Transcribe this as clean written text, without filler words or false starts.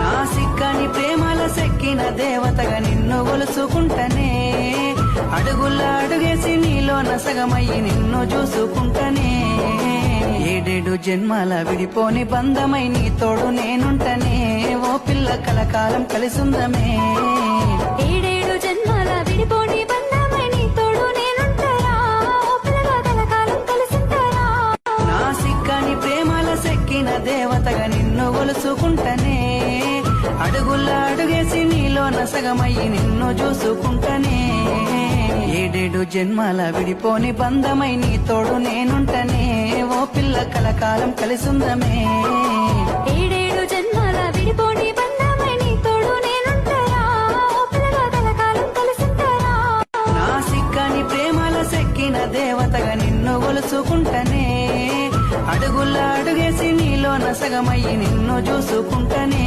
నా సిక్కని ప్రేమల సెక్కిన దేవతగా నిన్ను గొలుసుకుంటనే, అడుగుల అడుగేసి నీలో నసగమయ్యి నిన్ను చూసుకుంటనే, ఏడేడు జన్మల విడిపోని బంధమై నీ తోడు నేనుంటనే, ఓ పిల్ల కలకాలం కలిసుందమే. ఏడేడు జన్మల విడిపోని బంధమై నీ తోడు నేనుంటారా, ఓ పిల్లగా కలకాలం కలిసుంటారా. నా సిక్కని ప్రేమల సెక్కిన దేవతగా నిన్ను గొలుసుకుంటనే, అడుగుల అడుగేసి నీలో నసగమయ్యి నిన్ను చూసుకుంటనే, ఏడేడు జన్మల విడిపోని బంధమై నీ తోడు నేనుంటనే, ఓ పిల్ల కలకాలం కలిసుందమే. ఏడేడు జన్మల విడిపోని బంధమై నీ తోడు నేనుంటారా, ఓ పిల్లగా కలకాలం కలిసుంటారా. నా సిక్కని ప్రేమల సెక్కిన దేవతగా నిన్ను గొలుసుకుంటనే, అడుగుల అడుగేసి నీలో నసగమయ్యి నిన్ను చూసుకుంటనే.